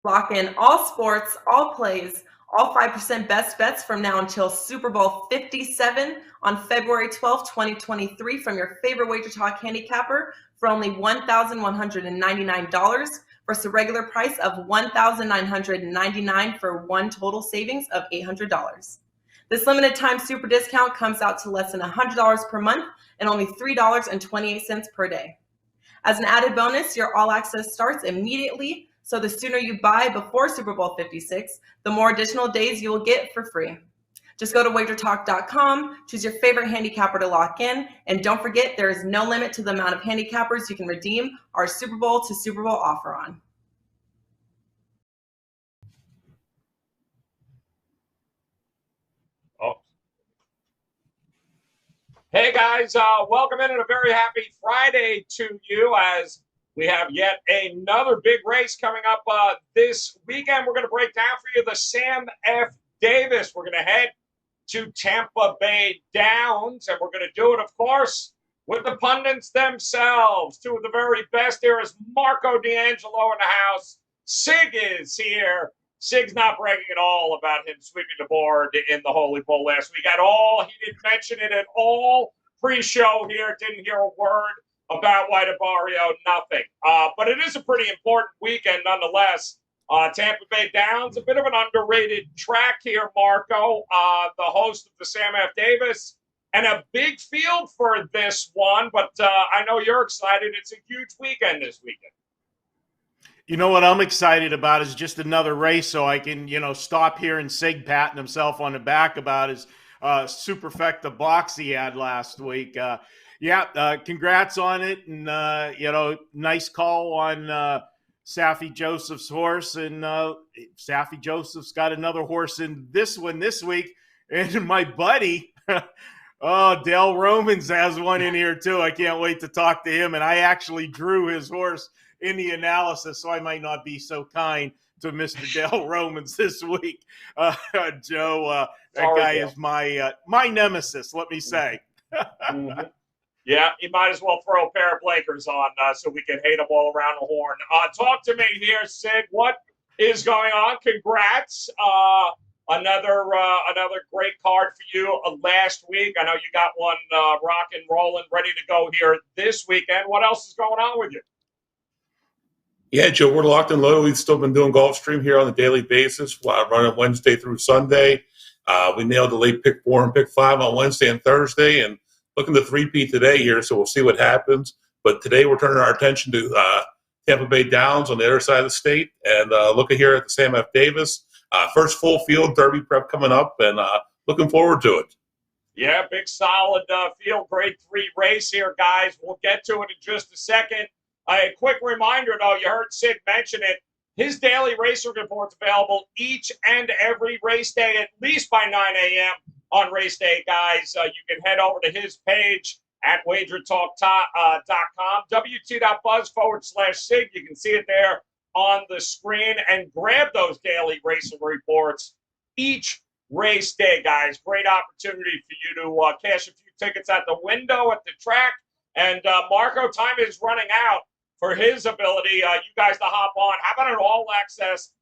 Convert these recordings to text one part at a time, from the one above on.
Lock in all sports, all plays, all 5% best bets from now until Super Bowl 57 on February 12th, 2023 from your favorite WagerTalk handicapper for only $1,199 versus a regular price of $1,999 for one total savings of $800. This limited time super discount comes out to less than $100 per month and only $3.28 per day. As an added bonus, your all access starts immediately, so the sooner you buy before Super Bowl 56, the more additional days you will get for free. Just go to WagerTalk.com, choose your favorite handicapper to lock in, and don't forget there is no limit to the amount of handicappers you can redeem our Super Bowl to Super Bowl offer on. Hey guys, welcome in and a very happy Friday to you as we have yet another big race coming up this weekend. We're going to break down for you the Sam F. Davis. We're going to head to Tampa Bay Downs, and we're going to do it, of course, with the pundits themselves. Two of the very best. There is Marco D'Angelo in the house. Sig is here. Sig's not bragging at all about him sweeping the board in the Holy Bowl last week at all. He didn't mention it at all pre-show here. Didn't hear a word about White Barrio, nothing. But it is a pretty important weekend nonetheless. Tampa Bay Downs, a bit of an underrated track here, Marco, the host of the Sam F. Davis, and a big field for this one. But I know you're excited. It's a huge weekend this weekend. You know what I'm excited about is just another race so I can, stop hearing Sig patting himself on the back about his superfecta box he had last week. Congrats on it. And, nice call on Saffy Joseph's horse. And Saffy Joseph's got another horse in this one this week. And my buddy, Dale Romans has one in here too. I can't wait to talk to him. And I actually drew his horse in the analysis, so I might not be so kind to Mr. Dale Romans this week. Joe, that guy is my nemesis, let me say. Mm-hmm. Yeah, you might as well throw a pair of Blakers on so we can hate them all around the horn. Talk to me here, Sig. What is going on? Congrats. Another great card for you last week. I know you got one rock and rolling, ready to go here this weekend. What else is going on with you? Yeah, Joe, we're locked and loaded. We've still been doing Gulfstream here on a daily basis, running Wednesday through Sunday. We nailed the late pick 4 and pick 5 on Wednesday and Thursday, and looking to 3-peat today here, so we'll see what happens. But today we're turning our attention to Tampa Bay Downs on the other side of the state, and looking here at the Sam F. Davis. First full field Derby prep coming up, and looking forward to it. Yeah, big solid field, grade 3 race here, guys. We'll get to it in just a second. A quick reminder, though, you heard Sid mention it. His daily racer report's available each and every race day, at least by 9 a.m. on race day, guys. You can head over to his page at WagerTalk.com, wt.buzz/Sig. You can see it there on the screen and grab those daily racing reports each race day, guys. Great opportunity for you to cash a few tickets at the window at the track. And Marco, time is running out for his ability, you guys to hop on. How about an all-access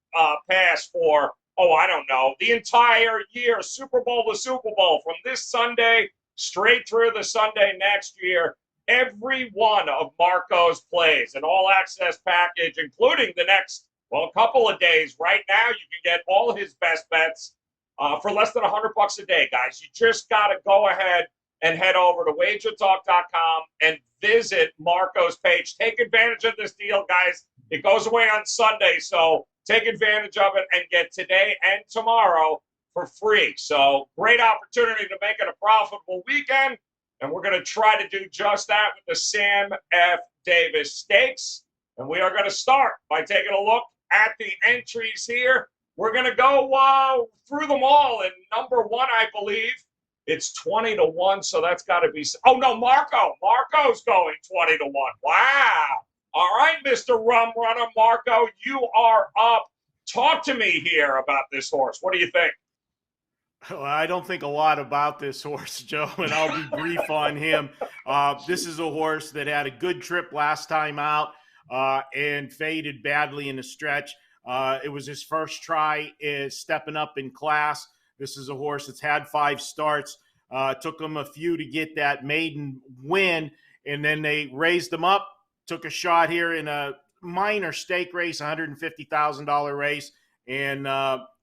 pass for, the entire year, Super Bowl to Super Bowl, from this Sunday straight through the Sunday next year? Every one of Marco's plays, an all-access package, including the next, couple of days. Right now, you can get all his best bets for less than $100 a day, guys. You just got to go ahead and head over to WagerTalk.com and visit Marco's page. Take advantage of this deal, guys. It goes away on Sunday, so take advantage of it and get today and tomorrow for free. So great opportunity to make it a profitable weekend, and we're going to try to do just that with the Sam F. Davis Stakes. And we are going to start by taking a look at the entries here. We're going to go through them all. And number 1, I believe, it's 20-1, so that's got to be. Oh no, Marco's going 20-1. Wow! All right, Mr. Rum Runner, Marco, you are up. Talk to me here about this horse. What do you think? Well, I don't think a lot about this horse, Joe, and I'll be brief on him. This is a horse that had a good trip last time out and faded badly in the stretch. It was his first try is stepping up in class. This is a horse that's had 5 starts. Took him a few to get that maiden win, and then they raised him up, took a shot here in a minor stake race, $150,000 race, and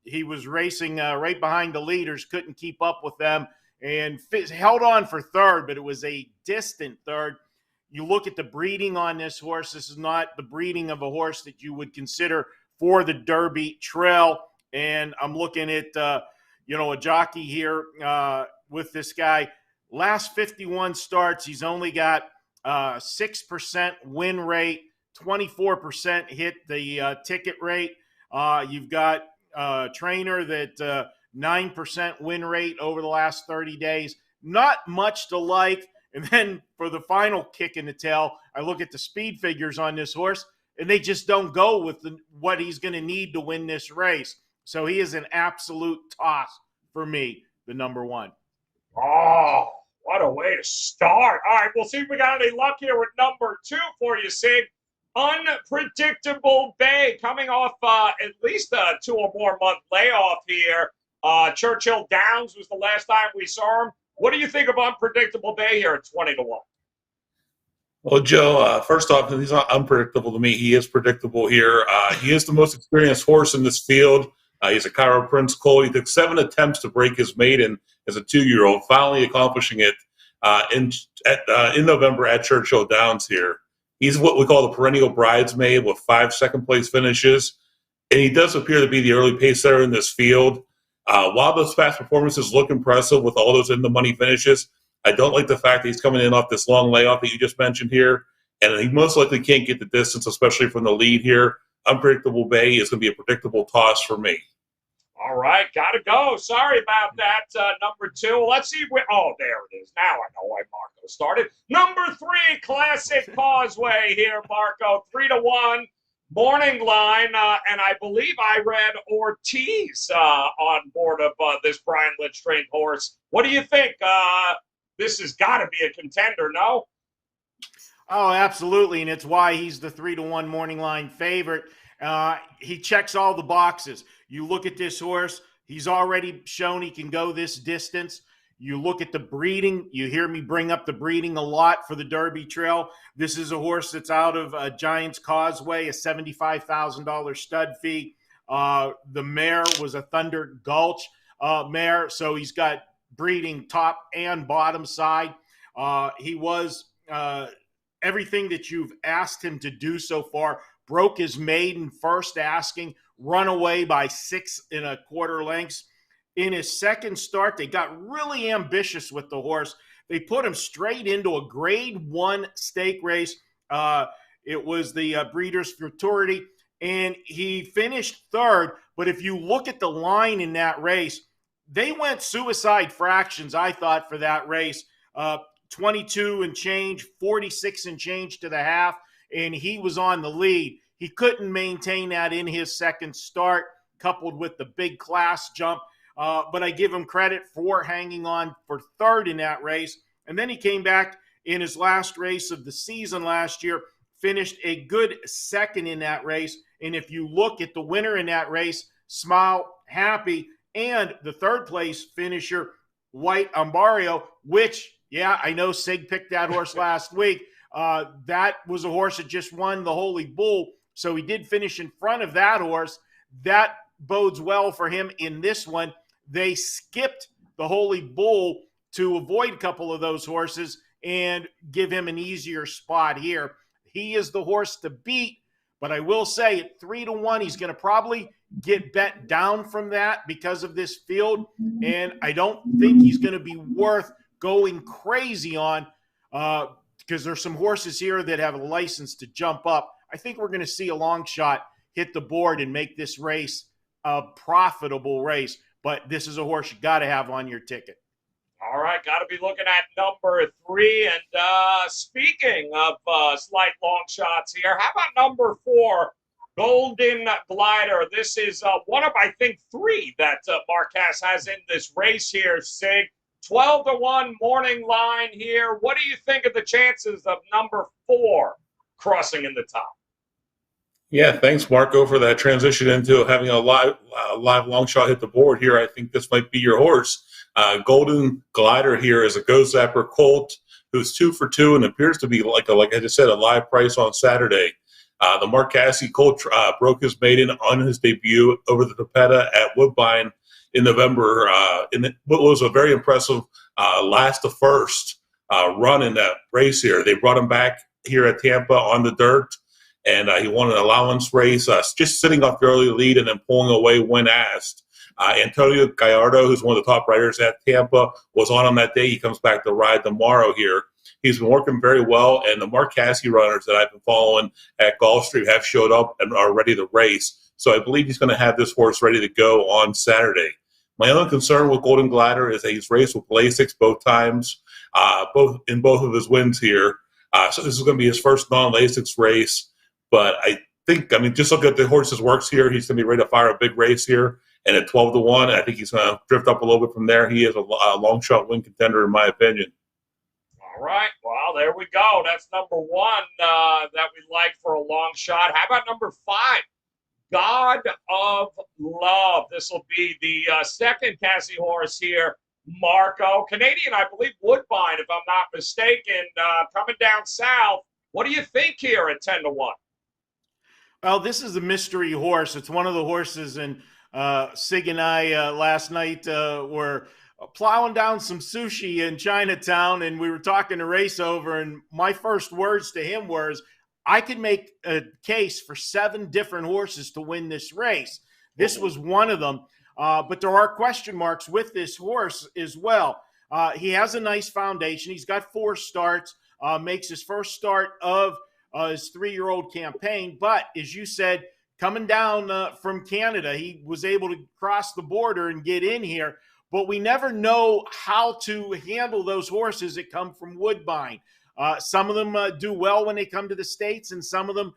he was racing right behind the leaders, couldn't keep up with them, and held on for third, but it was a distant third. You look at the breeding on this horse, this is not the breeding of a horse that you would consider for the Derby Trail, and I'm looking at, a jockey here with this guy. Last 51 starts, he's only got 6% win rate, 24% hit the ticket rate. You've got a trainer that 9% win rate over the last 30 days. Not much to like. And then for the final kick in the tail, I look at the speed figures on this horse, and they just don't go with what he's going to need to win this race. So he is an absolute toss for me, the number 1. Oh, what a way to start. All right, we'll see if we got any luck here with number 2 for you, Sig. Unpredictable Bay, coming off at least a 2 or more month layoff here. Churchill Downs was the last time we saw him. What do you think of Unpredictable Bay here at 20 to 1? Well, Joe, first off, he's not unpredictable to me. He is predictable here. He is the most experienced horse in this field. He's a Cairo Prince Colt. He took 7 attempts to break his maiden as a 2-year-old, finally accomplishing it in November at Churchill Downs here. He's what we call the perennial bridesmaid with 5 second-place finishes, and he does appear to be the early pace setter in this field. While those past performances look impressive with all those in-the-money finishes, I don't like the fact that he's coming in off this long layoff that you just mentioned here, and he most likely can't get the distance, especially from the lead here. Unpredictable Bay is going to be a predictable toss for me. All right, got to go. Sorry about that, number 2. Well, let's see. Oh, there it is. Now I know why Marco started. Number 3, Classic Causeway here, Marco. 3 to 1. Morning line, and I believe I read Ortiz on board of this Brian Litch trained horse. What do you think? This has got to be a contender, no? Oh, absolutely, and it's why he's the 3 to 1 morning line favorite. He checks all the boxes. You look at this horse, he's already shown he can go this distance. You look at the breeding. You hear me bring up the breeding a lot for the Derby Trail. This is a horse that's out of Giants Causeway, a $75,000 stud fee. The mare was a Thunder Gulch mare, so he's got breeding top and bottom side. He was everything that you've asked him to do so far. Broke his maiden first asking, run away by 6 1/4 lengths. In his second start, they got really ambitious with the horse. They put him straight into a grade 1 stake race. It was the Breeders Futurity, and he finished third. But if you look at the line in that race, they went suicide fractions, I thought, for that race. 22 and change, 46 and change to the half, and he was on the lead. He couldn't maintain that in his second start, coupled with the big class jump. But I give him credit for hanging on for third in that race. And then he came back in his last race of the season last year, finished a good second in that race. And if you look at the winner in that race, Smile Happy, and the third place finisher, White Ambario, which, yeah, I know Sig picked that horse last week. That was a horse that just won the Holy Bull. So he did finish in front of that horse. That bodes well for him in this one. They skipped the Holy Bull to avoid a couple of those horses and give him an easier spot here. He is the horse to beat, but I will say at 3 to 1, he's going to probably get bet down from that because of this field, and I don't think he's going to be worth going crazy on because there's some horses here that have a license to jump up. I think we're going to see a long shot hit the board and make this race a profitable race. But this is a horse you got to have on your ticket. All right, got to be looking at number 3. And speaking of slight long shots here, how about number 4, Golden Glider? This is one of, I think, 3 that Marquez has in this race here, Sig. 12 to 1 morning line here. What do you think of the chances of number 4 crossing in the top? Yeah, thanks, Marco, for that transition into having a live long shot hit the board here. I think this might be your horse. Golden Glider here is a Go Zapper colt who's 2 for 2 and appears to be like I just said, a live price on Saturday. The Mark Cassie colt broke his maiden on his debut over the Tapeta at Woodbine in November. What was a very impressive last to first run in that race here. They brought him back here at Tampa on the dirt. And he won an allowance race, just sitting off the early lead and then pulling away when asked. Antonio Gallardo, who's one of the top riders at Tampa, was on him that day. He comes back to ride tomorrow here. He's been working very well, and the Mark Cassie runners that I've been following at Gulfstream have showed up and are ready to race. So I believe he's going to have this horse ready to go on Saturday. My only concern with Golden Glider is that he's raced with Lasix both times, both of his wins here. So this is going to be his first non-Lasix race. But I think, just look at the horse's works here. He's going to be ready to fire a big race here. And at 12 to 1, I think he's going to drift up a little bit from there. He is a long shot win contender, in my opinion. All right. Well, there we go. That's number 1 that we like for a long shot. How about number 5? God of Love. This will be the second Cassie horse here. Marco. Canadian, I believe, Woodbine, if I'm not mistaken, coming down south. What do you think here at 10 to 1? Well, this is a mystery horse. It's one of the horses, and Sig and I last night were plowing down some sushi in Chinatown, and we were talking to race over, and my first words to him was, I could make a case for 7 different horses to win this race. This was one of them, but there are question marks with this horse as well. He has a nice foundation. He's got 4 starts, makes his first start of his 3-year-old campaign. But as you said, coming down from Canada, he was able to cross the border and get in here. But we never know how to handle those horses that come from Woodbine. Some of them do well when they come to the States, and some of them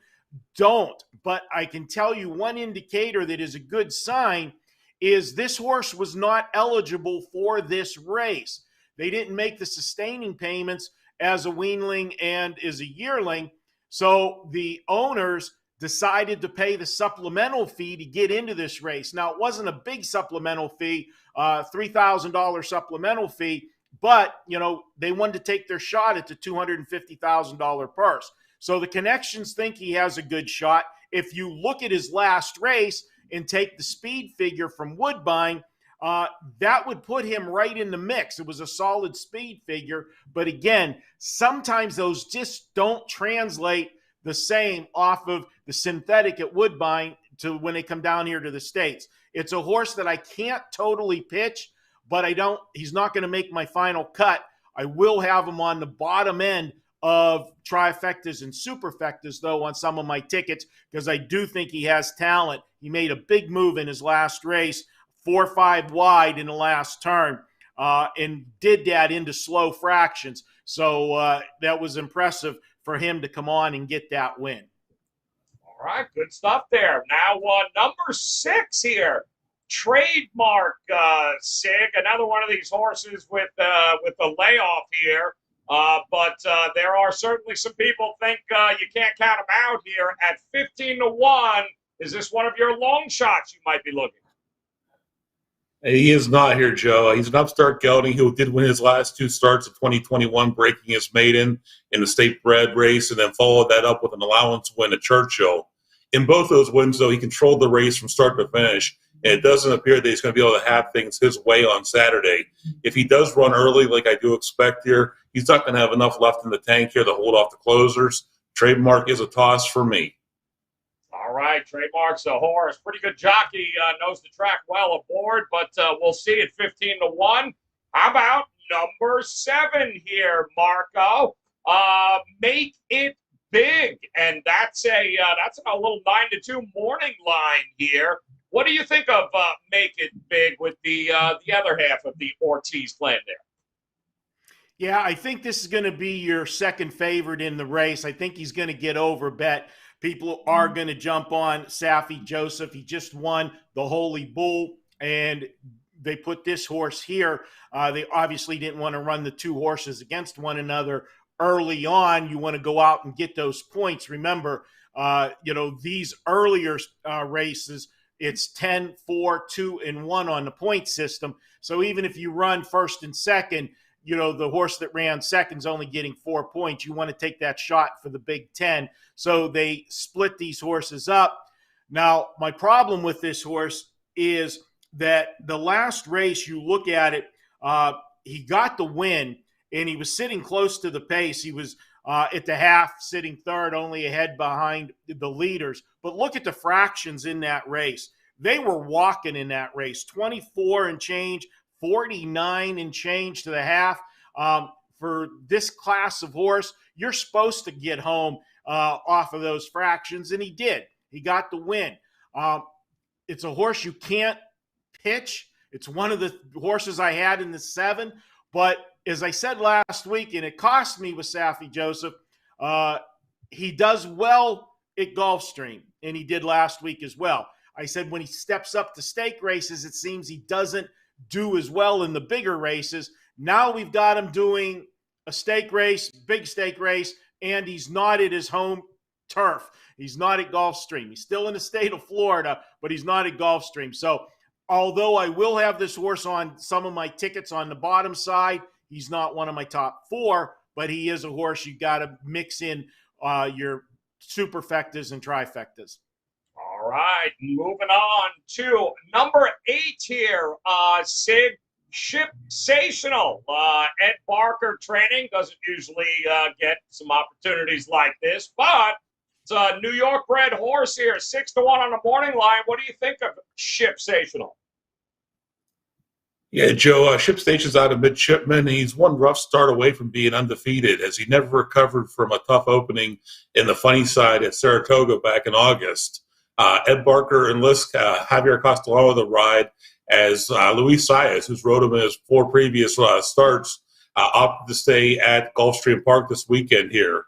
don't. But I can tell you one indicator that is a good sign is this horse was not eligible for this race. They didn't make the sustaining payments as a weanling and as a yearling. So the owners decided to pay the supplemental fee to get into this race. Now, it wasn't a big supplemental fee, $3,000 supplemental fee, but, they wanted to take their shot at the $250,000 purse. So the connections think he has a good shot. If you look at his last race and take the speed figure from Woodbine, that would put him right in the mix. It was a solid speed figure. But again, sometimes those just don't translate the same off of the synthetic at Woodbine to when they come down here to the States. It's a horse that I can't totally pitch, but he's not going to make my final cut. I will have him on the bottom end of trifectas and superfectas, though, on some of my tickets, because I do think he has talent. He made a big move in his last race, 4-5 wide in the last turn, and did that into slow fractions. So that was impressive for him to come on and get that win. All right, good stuff there. Now, number 6 here, Trademark Sig, another one of these horses with a layoff here. But there are certainly some people think you can't count him out here at 15 to 1. Is this one of your long shots you might be looking? He is not here, Joe. He's an upstart gelding who did win his last 2 starts of 2021, breaking his maiden in the state bred race, and then followed that up with an allowance win at Churchill. In both those wins, though, he controlled the race from start to finish, and it doesn't appear that he's going to be able to have things his way on Saturday. If he does run early, like I do expect here, he's not going to have enough left in the tank here to hold off the closers. Trademark is a toss for me. All right, Trademark's a horse. Pretty good jockey, knows the track well aboard, but we'll see at 15 to 1. How about number 7 here, Marco? Make It Big, and that's a little 9 to 2 morning line here. What do you think of Make It Big with the other half of the Ortiz plan there? Yeah, I think this is going to be your second favorite in the race. I think he's going to get over bet. People are going to jump on Safi Joseph. He just won the Holy Bull, and they put this horse here. They obviously didn't want to run the 2 horses against one another early on. You want to go out and get those points. Remember, These earlier races, it's 10, 4, 2, and 1 on the point system. So even if you run first and second, the horse that ran second's only getting 4 points. You want to take that shot for the Big 10. So they split these horses up. Now, my problem with this horse is that the last race, you look at it, he got the win, and he was sitting close to the pace. He was at the half, sitting third, only ahead behind the leaders. But look at the fractions in that race. They were walking in that race, 24 and change, 49 and change to the half. For this class of horse, you're supposed to get home off of those fractions, and he did. He got the win. It's a horse you can't pitch. It's one of the horses I had in the 7, but as I said last week, and it cost me with Saffie Joseph, he does well at Gulfstream, and he did last week as well. I said when he steps up to stake races, it seems he doesn't do as well in the bigger races. Now we've got him doing a stake race, big stake race, and he's not at his home turf. He's not at Gulfstream. He's still in the state of Florida, but he's not at Gulfstream. So although I will have this horse on some of my tickets on the bottom side, he's not one of my top 4, but he is a horse you got to mix in your superfectas and trifectas. All right, moving on to number 8 here, Sig, Shipsational. Ed Barker training doesn't usually get some opportunities like this, but it's a New York bred horse here, 6-1 on the morning line. What do you think of Shipsational? Yeah, Joe, ShipStation's out of Midshipman. He's one rough start away from being undefeated, as he never recovered from a tough opening in the funny side at Saratoga back in August. Ed Barker enlists Javier Castellano the ride, as Luis Saez, who's rode him in his 4 previous starts, opted to stay at Gulfstream Park this weekend here.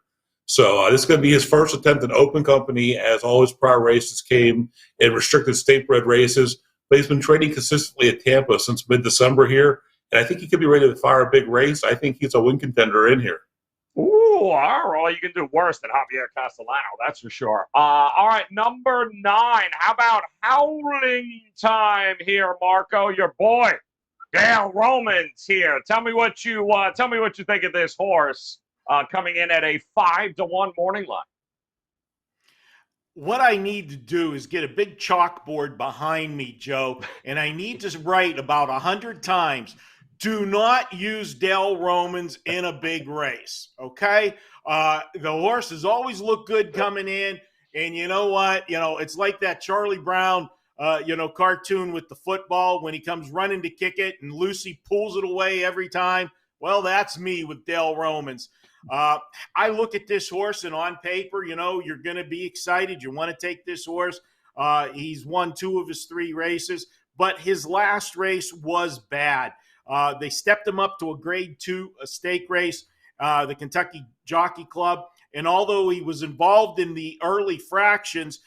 So this is going to be his first attempt in open company, as all his prior races came in restricted state-bred races. But he's been training consistently at Tampa since mid-December here, and I think he could be ready to fire a big race. I think he's a win contender in here. Ooh, all right. You can do worse than Javier Castellano, that's for sure. All right, number 9. How about Howling Time here, Marco? Your boy, Dale Romans here. Tell me what you think of this horse coming in at a 5-1 morning line. What I need to do is get a big chalkboard behind me, Joe, and I need to write about 100 times, do not use Dale Romans in a big race, okay? The horses always look good coming in, and you know what? It's like that Charlie Brown, cartoon with the football when he comes running to kick it and Lucy pulls it away every time. Well, that's me with Dale Romans. I look at this horse, and on paper, you're going to be excited. You want to take this horse. He's won 2 of his 3 races, but his last race was bad. They stepped him up to a grade 2, a stake race, the Kentucky Jockey Club. And although he was involved in the early fractions,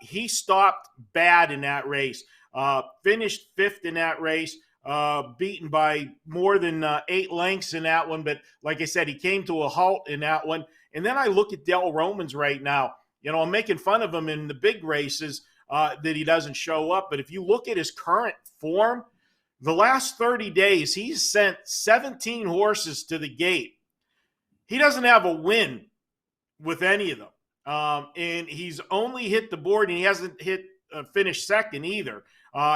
he stopped bad in that race. Finished 5th in that race. Beaten by more than 8 lengths in that one. But like I said, he came to a halt in that one. And then I look at Dale Romans right now. I'm making fun of him in the big races that he doesn't show up. But if you look at his current form, the last 30 days, he's sent 17 horses to the gate. He doesn't have a win with any of them. And he's only hit the board, and he hasn't finished second either.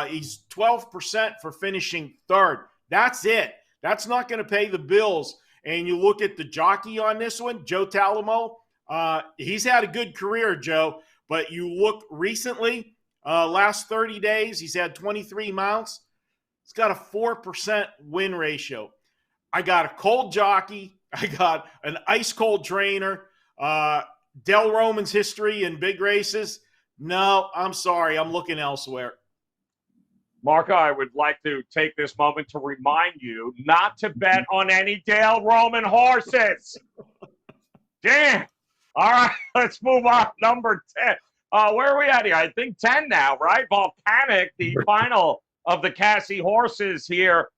He's 12% for finishing 3rd. That's it. That's not going to pay the bills. And you look at the jockey on this one, Joe Talamo. He's had a good career, Joe. But you look recently, last 30 days, he's had 23 mounts. He's got a 4% win ratio. I got a cold jockey. I got an ice-cold trainer. Dale Romans' history in big races. No, I'm sorry. I'm looking elsewhere. Marco, I would like to take this moment to remind you not to bet on any Dale Roman horses. Damn. All right, let's move on. Number 10. Where are we at here? I think 10 now, right? Volcanic, the final of the Cassie horses here.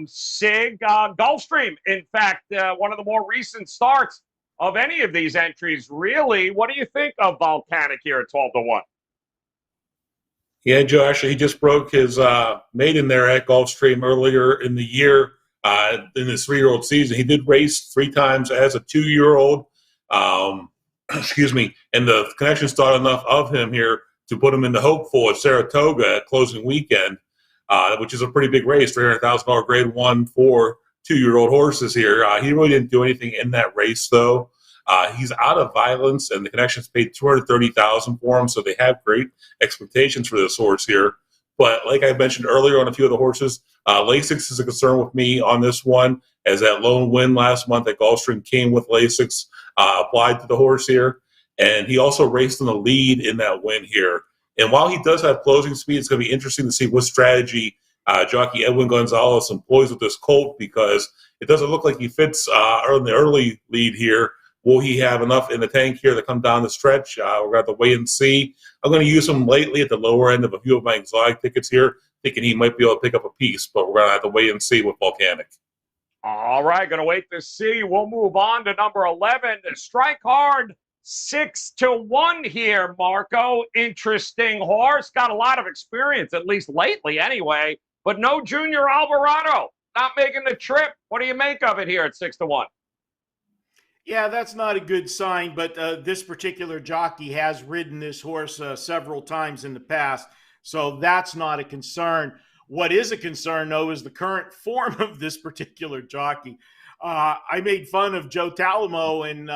Sig, Gulfstream, in fact, one of the more recent starts. of any of these entries, really. What do you think of Volcanic here at 12-1? Yeah, Joe, actually, he just broke his maiden there at Gulfstream earlier in the year in his 3-year-old season. He did race 3 times as a 2-year-old. Excuse me. And the connections thought enough of him here to put him in the hopeful at Saratoga at closing weekend, which is a pretty big race, $300,000 grade 1 for 2-year-old horses here. He really didn't do anything in that race, though. He's out of violence, and the connections paid $230,000 for him, so they have great expectations for this horse here. But like I mentioned earlier on a few of the horses, Lasix is a concern with me on this one, as that lone win last month at Gulfstream came with Lasix applied to the horse here. And he also raced in the lead in that win here. And while he does have closing speed, it's going to be interesting to see what strategy jockey Edwin Gonzalez employs with this colt, because it doesn't look like he fits in the early lead here. Will he have enough in the tank here to come down the stretch? We're going to have to wait and see. I'm going to use him lately at the lower end of a few of my exotic tickets here, thinking he might be able to pick up a piece, but we're going to have to wait and see with Volcanic. All right, going to wait to see. We'll move on to number 11. Strike Hard, 6-1 here, Marco. Interesting horse. Got a lot of experience, at least lately anyway, but no Junior Alvarado. Not making the trip. What do you make of it here at 6-1? Yeah, that's not a good sign, but this particular jockey has ridden this horse several times in the past, so that's not a concern. What is a concern, though, is the current form of this particular jockey. I made fun of Joe Talamo and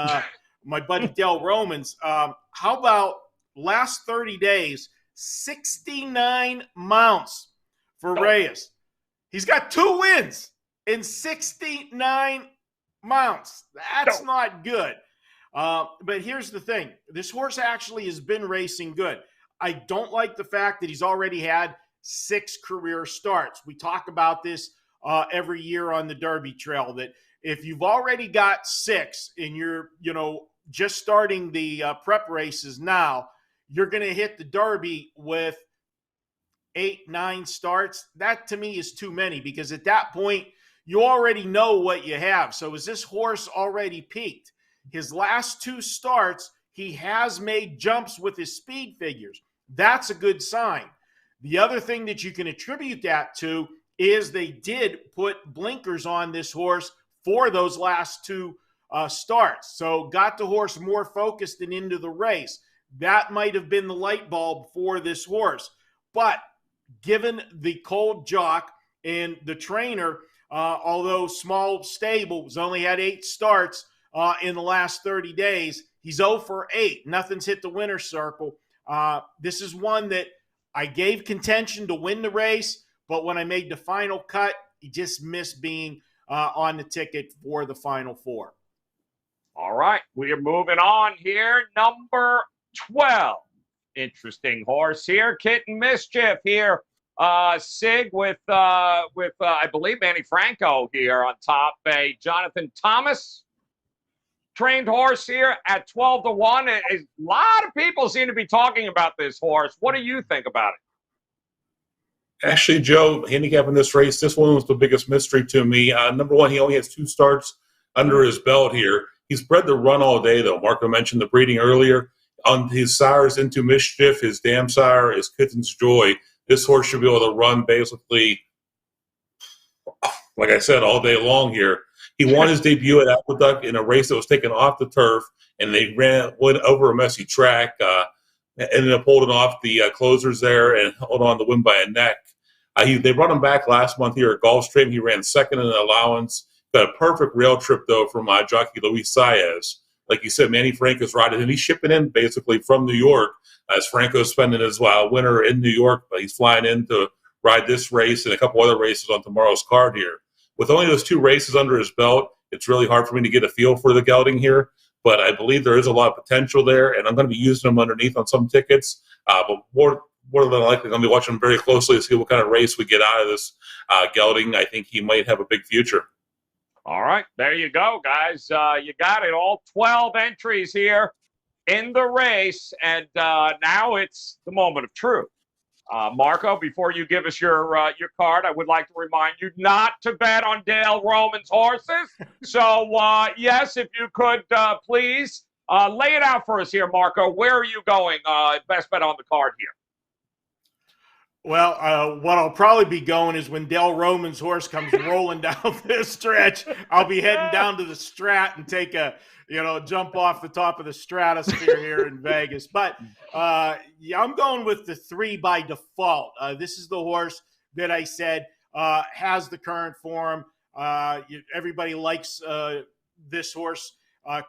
my buddy Del Romans. How about last 30 days, 69 mounts for Reyes? He's got 2 wins in 69 mounts. That's not good. But here's the thing. This horse actually has been racing good. I don't like the fact that he's already had 6 career starts. We talk about this every year on the Derby Trail, that if you've already got 6 and you're, just starting the prep races now, you're going to hit the Derby with 8, 9 starts. That to me is too many, because at that point, you already know what you have. So is this horse already peaked? His last 2 starts, he has made jumps with his speed figures. That's a good sign. The other thing that you can attribute that to is they did put blinkers on this horse for those last 2 starts. So got the horse more focused and into the race. That might have been the light bulb for this horse. But given the cold jock and the trainer, although small stable, has only had 8 starts in the last 30 days. He's 0 for 8. Nothing's hit the winner's circle. This is one that I gave contention to win the race, but when I made the final cut, he just missed being on the ticket for the Final 4. All right, we are moving on here. Number 12. Interesting horse here. Kitten Mischief here. Sig with I believe Manny Franco here on top. A Jonathan Thomas trained horse here at 12-1. A lot of people seem to be talking about this horse. What do you think about it? Actually, Joe, handicapping this race, this one was the biggest mystery to me. Number one, he only has 2 starts under his belt here. He's bred the run all day, though. Marco mentioned the breeding earlier. On his sires, Into Mischief, his dam sire is Kitten's Joy. This horse should be able to run basically, like I said, all day long here. He won his debut at Aqueduct in a race that was taken off the turf, and they went over a messy track. Ended up holding off the closers there and held on to win by a neck. They brought him back last month here at Gulfstream. He ran second in an allowance. Got a perfect rail trip, though, from jockey Luis Saez. Like you said, Manny Franco's riding, and he's shipping in basically from New York, as Franco's spending his winter in New York, but he's flying in to ride this race and a couple other races on tomorrow's card here. With only those 2 races under his belt, it's really hard for me to get a feel for the gelding here, but I believe there is a lot of potential there, and I'm going to be using him underneath on some tickets, but more than likely I'm going to be watching him very closely to see what kind of race we get out of this gelding. I think he might have a big future. All right, there you go, guys. You got it. All 12 entries here in the race, and now it's the moment of truth. Marco, before you give us your card, I would like to remind you not to bet on Dale Roman's horses. So, yes, if you could please lay it out for us here, Marco. Where are you going? Best bet on the card here. Well, what I'll probably be going is when Del Roman's horse comes rolling down this stretch, I'll be heading down to the Strat and take a, jump off the top of the stratosphere here in Vegas. But yeah, I'm going with the 3 by default. This is the horse that I said has the current form. Everybody likes this horse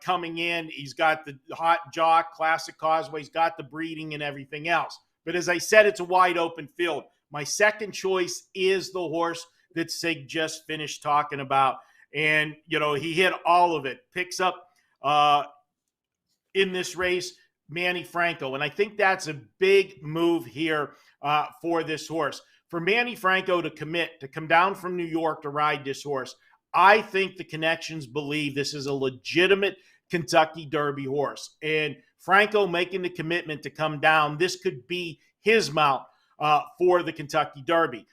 coming in. He's got the hot jock, classic Causeway. He's got the breeding and everything else. But as I said, it's a wide open field. My second choice is the horse that Sig just finished talking about. And, he hit all of it. Picks up in this race, Manny Franco. And I think that's a big move here for this horse. For Manny Franco to commit, to come down from New York to ride this horse, I think the connections believe this is a legitimate Kentucky Derby horse. And Franco making the commitment to come down, this could be his mount for the Kentucky Derby.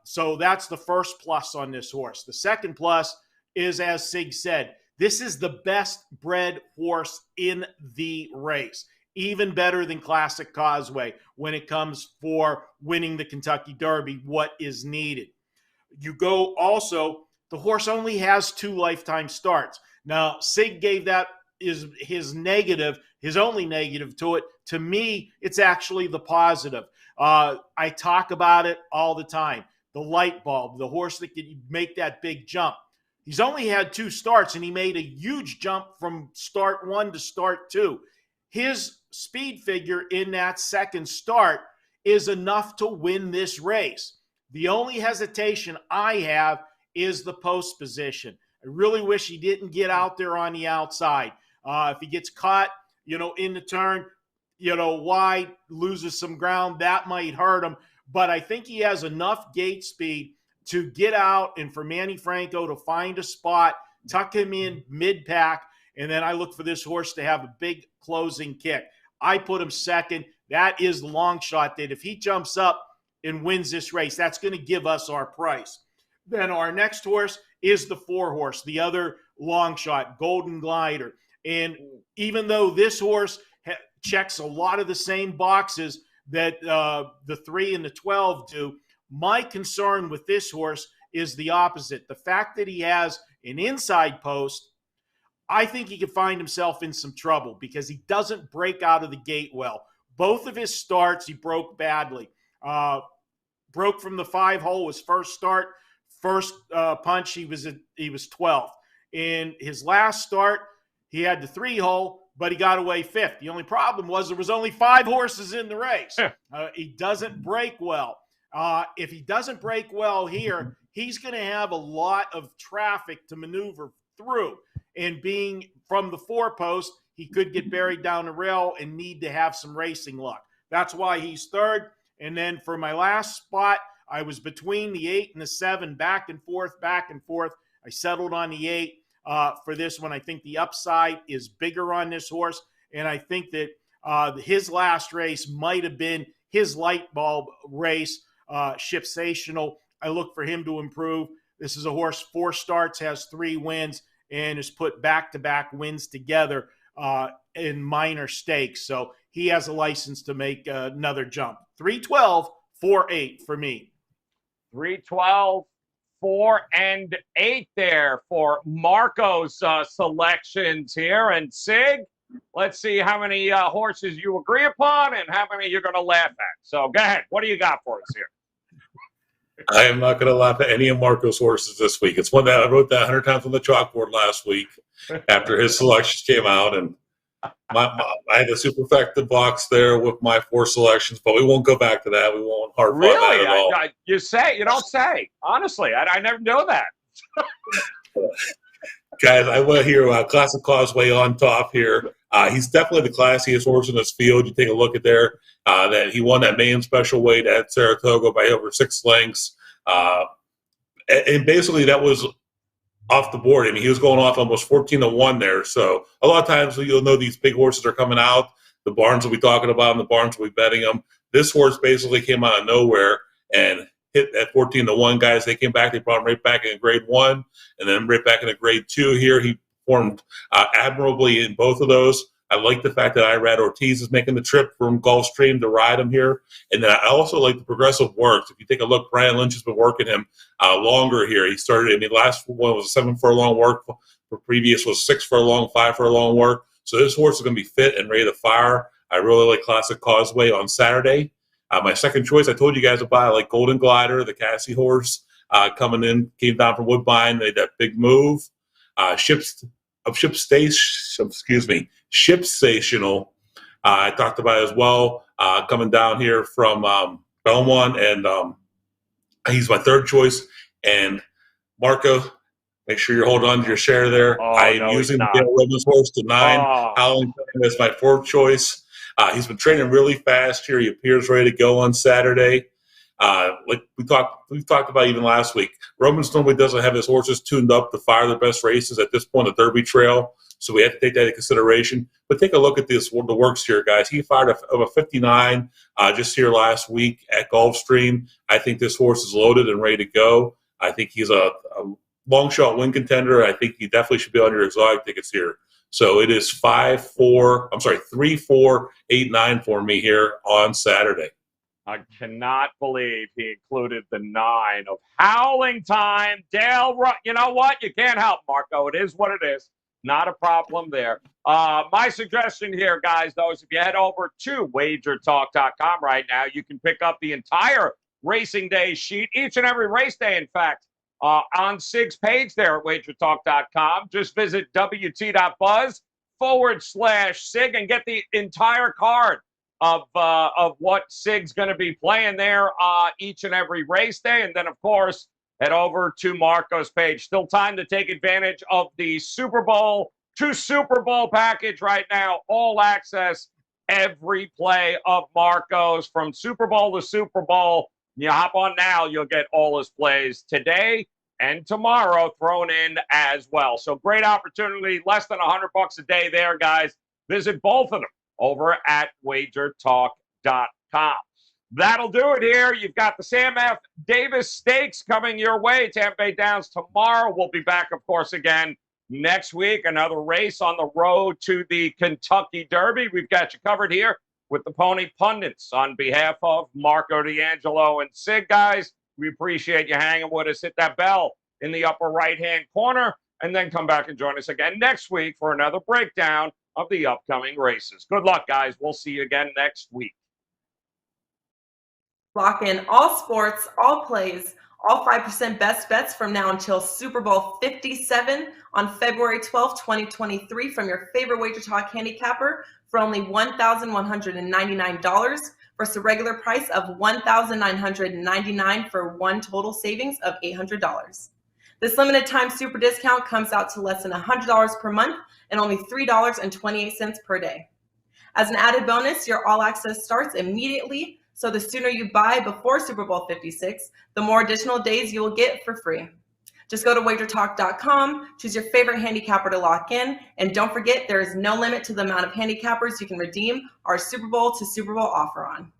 So that's the first plus on this horse. The second plus is, as Sig said, this is the best bred horse in the race. Even better than Classic Causeway when it comes for winning the Kentucky Derby, what is needed. You go also, the horse only has 2 lifetime starts. Now, Sig gave that is his negative, his only negative to it. To me, it's actually the positive. I talk about it all the time. The light bulb, the horse that can make that big jump. He's only had 2 starts, and he made a huge jump from start 1 to start 2. His speed figure in that second start is enough to win this race. The only hesitation I have is the post position. I really wish he didn't get out there on the outside. If he gets caught, in the turn, wide, loses some ground, that might hurt him. But I think he has enough gate speed to get out and for Manny Franco to find a spot, tuck him in mid-pack, and then I look for this horse to have a big closing kick. I put him second. That is the long shot that if he jumps up and wins this race, that's going to give us our price. Then our next horse is the 4 horse, the other long shot, Golden Glider. And even though this horse checks a lot of the same boxes that the 3 and the 12 do, my concern with this horse is the opposite. The fact that he has an inside post, I think he could find himself in some trouble because he doesn't break out of the gate well. Both of his starts, he broke badly. Broke from the 5 hole his first start. First punch, he was 12th. In his last start, he had the 3 hole, but he got away 5th. The only problem was there was only 5 horses in the race. He doesn't break well. If he doesn't break well here, he's going to have a lot of traffic to maneuver through. And being from the 4 post, he could get buried down the rail and need to have some racing luck. That's why he's 3rd. And then for my last spot, I was between the 8 and the 7, back and forth. I settled on the 8 for this one. I think the upside is bigger on this horse, and I think that his last race might have been his light bulb race, Shipsational. I look for him to improve. This is a horse, 4 starts, has 3 wins, and has put back-to-back wins together in minor stakes. So he has a license to make another jump. 312, 4-8 for me. 312, 4 and 8 there for Marco's selections here. And Sig, let's see how many horses you agree upon and how many you're going to laugh at. So go ahead. What do you got for us here? I am not going to laugh at any of Marco's horses this week. It's one that I wrote that 100 times on the chalkboard last week after his selections came out. And I had the superfecta box there with my 4 selections, but we won't go back to that. We won't harp on that at all. You don't say. Honestly, I never know that. Guys, I went here Classic Causeway on top here. He's definitely the classiest horse in this field. You take a look at there that he won that main special weight at Saratoga by over 6 lengths. And basically that was off the board. I mean, he was going off almost 14-1 there. So a lot of times you'll know these big horses are coming out. The barns will be talking about them. The barns will be betting them. This horse basically came out of nowhere and hit at 14-1, guys. They came back. They brought him right back in grade 1 and then right back into grade 2 here. He performed admirably in both of those. I like the fact that Irad Ortiz is making the trip from Gulfstream to ride him here. And then I also like the progressive works. If you take a look, Brian Lynch has been working him longer here. He started, I mean, last one was a 7 furlong work. The previous was 6 furlong, 5 furlong work. So this horse is going to be fit and ready to fire. I really like Classic Causeway on Saturday. My second choice, I told you guys about, I like Golden Glider, the Cassie horse, coming in, came down from Woodbine, made that big move. Shipstational, I talked about it as well, coming down here from Belmont, and he's my third choice. And Marco, make sure you're holding on to your share there. I'm using the Dale Robbins horse to 9. Howling as my fourth choice. He's been training really fast here. He appears ready to go on Saturday. Like we talked about even last week, Romans normally doesn't have his horses tuned up to fire their best races at this point, the Derby Trail. So we have to take that into consideration. But take a look at the works here, guys. He fired a 59 just here last week at Gulfstream. I think this horse is loaded and ready to go. I think he's a long shot win contender. I think he definitely should be on your exotic tickets here. So it is 3, 4, 8, 9 for me here on Saturday. I cannot believe he included the 9 of Howling Time. Dale, you know what? You can't help, Marco. It is what it is. Not a problem there. My suggestion here, guys, though, is if you head over to WagerTalk.com right now, you can pick up the entire Racing Day sheet, each and every race day, in fact, on Sig's page there at WagerTalk.com. Just visit wt.buzz/Sig and get the entire card of what Sig's going to be playing there each and every race day. And then, of course, head over to Marco's page. Still time to take advantage of the Super Bowl to Super Bowl package right now. All access, every play of Marco's from Super Bowl to Super Bowl. You hop on now, you'll get all his plays today and tomorrow thrown in as well. So great opportunity, less than $100 a day there, guys. Visit both of them over at WagerTalk.com. That'll do it here. You've got the Sam F. Davis Stakes coming your way. Tampa Bay Downs tomorrow. We'll be back, of course, again next week. Another race on the road to the Kentucky Derby. We've got you covered here with the Pony Pundits. On behalf of Marco D'Angelo and Sig, guys, we appreciate you hanging with us. Hit that bell in the upper right-hand corner, and then come back and join us again next week for another breakdown of the upcoming races. Good luck, guys. We'll see you again next week. Lock in all sports, all plays, all 5% best bets from now until Super Bowl 57 on February 12th, 2023 from your favorite WagerTalk handicapper for only $1,199 versus a regular price of $1,999 for one total savings of $800. This limited time super discount comes out to less than $100 per month and only $3.28 per day. As an added bonus, your all access starts immediately, so the sooner you buy before Super Bowl 56, the more additional days you will get for free. Just go to WagerTalk.com, choose your favorite handicapper to lock in, and don't forget there is no limit to the amount of handicappers you can redeem our Super Bowl to Super Bowl offer on.